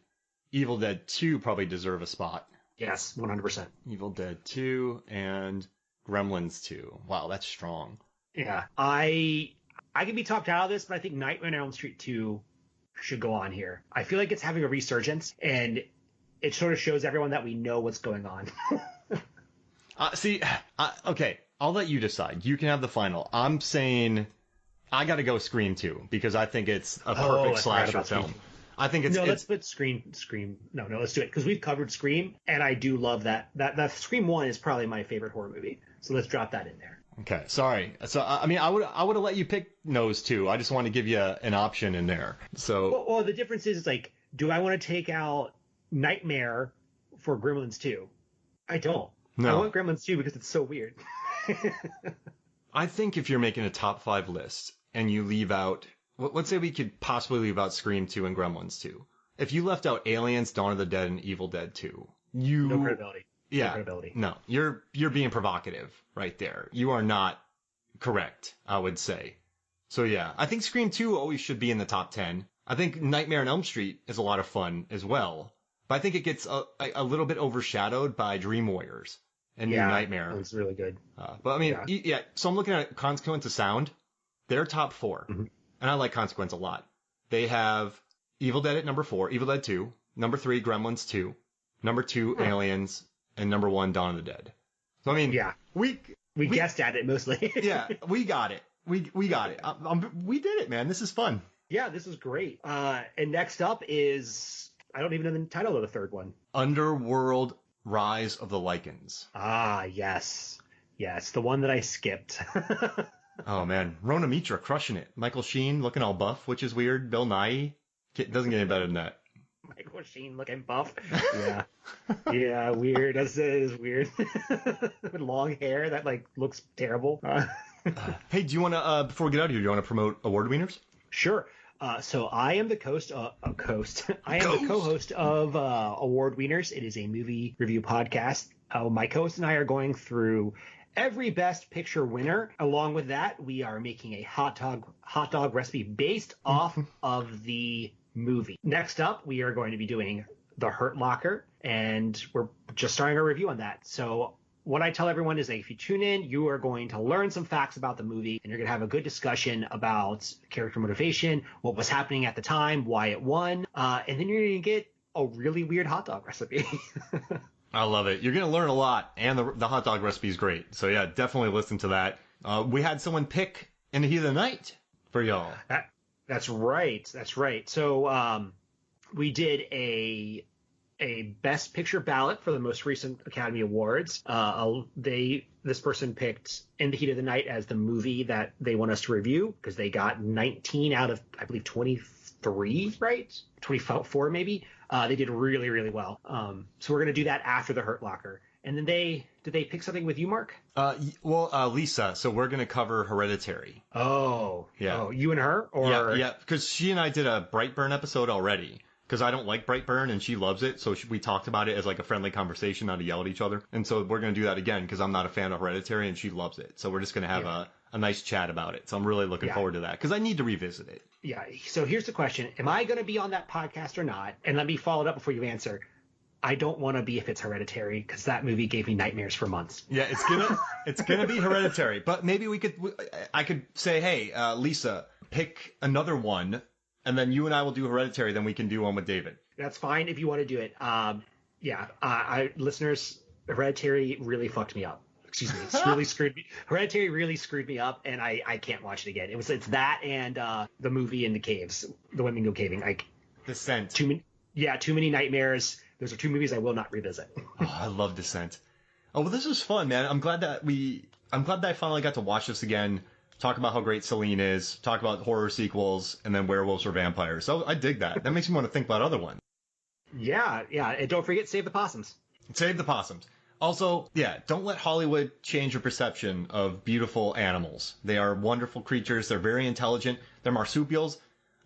Evil Dead 2 probably deserve a spot. Yes, 100%. Evil Dead 2 and Gremlins 2. Wow, that's strong. Yeah, I can be talked out of this, but I think Nightmare on Elm Street 2 should go on here. I feel like it's having a resurgence, and it sort of shows everyone that we know what's going on. Okay, I'll let you decide. You can have the final. I'm saying I got to go Scream 2 because I think it's a perfect slasher film. I think it's... Let's put Scream. No, let's do it because we've covered Scream, and I do love that. That Scream 1 is probably my favorite horror movie. So let's drop that in there. Okay, sorry. So I mean, I would have let you pick Nose 2. I just want to give you an option in there. So well, the difference is like, do I want to take out Nightmare for Gremlins 2? I don't. No. I want Gremlins 2 because it's so weird. I think if you're making a top 5 list and you leave out, let's say we could possibly leave out Scream 2 and Gremlins 2. If you left out Aliens, Dawn of the Dead, and Evil Dead 2, no credibility. Yeah, no credibility. No, you're being provocative right there. You are not correct, I would say. So yeah, I think Scream 2 always should be in the top 10. I think Nightmare on Elm Street is a lot of fun as well, but I think it gets a little bit overshadowed by Dream Warriors and New Nightmare. It was really good. But I mean, so I'm looking at Consequence of Sound. They're top 4, and I like Consequence a lot. They have Evil Dead at number 4, Evil Dead 2, number 3, Gremlins 2, number 2, Aliens, and number 1, Dawn of the Dead. So I mean, we guessed at it mostly. Yeah, we got it. We got it. We did it, man. This is fun. Yeah, this is great. And next up is, I don't even know the title of the third one. Underworld: Rise of the Lycans. Ah, yes, the one that I skipped. Oh man, Rona Mitra crushing it. Michael Sheen looking all buff, which is weird. Bill Nighy doesn't get any better than that. Michael Sheen looking buff. Yeah, weird. That is weird. With long hair that like looks terrible. Hey, do you want to before we get out of here, do you want to promote Award Wieners? Sure. So I am the I am the co-host of Award Wieners. It is a movie review podcast. My co-host and I are going through every Best Picture winner. Along with that, we are making a hot dog recipe based off of the movie. Next up, we are going to be doing The Hurt Locker, and we're just starting a review on that. So what I tell everyone is that if you tune in, you are going to learn some facts about the movie, and you're going to have a good discussion about character motivation, what was happening at the time, why it won, and then you're going to get a really weird hot dog recipe. I love it. You're going to learn a lot, and the hot dog recipe is great. So yeah, definitely listen to that. We had someone pick In the Heat of the Night for y'all. That's right. So we did a a Best Picture ballot for the most recent Academy Awards. This person picked In the Heat of the Night as the movie that they want us to review because they got 19 out of, I believe, 23 right, 24 maybe. They did really, really well. So we're gonna do that after the Hurt Locker. And then did they pick something with you, Mark? Lisa. So we're gonna cover Hereditary. Oh, yeah. Oh, you and her, or yeah, because she and I did a Brightburn episode already. Because I don't like Brightburn and she loves it, so we talked about it as like a friendly conversation, not to yell at each other. And so we're gonna do that again because I'm not a fan of Hereditary and she loves it. So we're just gonna have a nice chat about it. So I'm really looking forward to that because I need to revisit it. Yeah. So here's the question: am I gonna be on that podcast or not? And let me follow it up before you answer. I don't want to be if it's Hereditary because that movie gave me nightmares for months. Yeah, it's gonna be Hereditary, but maybe I could say, hey, Lisa, pick another one, and then you and I will do Hereditary. Then we can do one with David. That's fine if you want to do it. Listeners, Hereditary really fucked me up. Excuse me, it's really screwed me. Hereditary really screwed me up, and I can't watch it again. It's that and the movie in the caves, the women go caving. Like Descent. Too many nightmares. Those are two movies I will not revisit. Oh, I love Descent. Oh, well, this was fun, man. I'm glad that I finally got to watch this again, talk about how great Celine is, talk about horror sequels, and then werewolves or vampires. So I dig that. That makes me want to think about other ones. Yeah. And don't forget, Save the Possums. Save the Possums. Also, don't let Hollywood change your perception of beautiful animals. They are wonderful creatures. They're very intelligent. They're marsupials.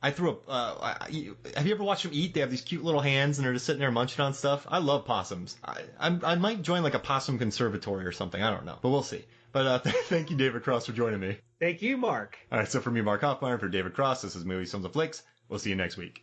I threw up. Have you ever watched them eat? They have these cute little hands and they're just sitting there munching on stuff. I love possums. I might join like a possum conservatory or something. I don't know, but we'll see. But thank you, David Cross, for joining me. Thank you, Mark. All right, so for me, Mark Hoffmeyer, for David Cross, this is Movie Sons of Flicks. We'll see you next week.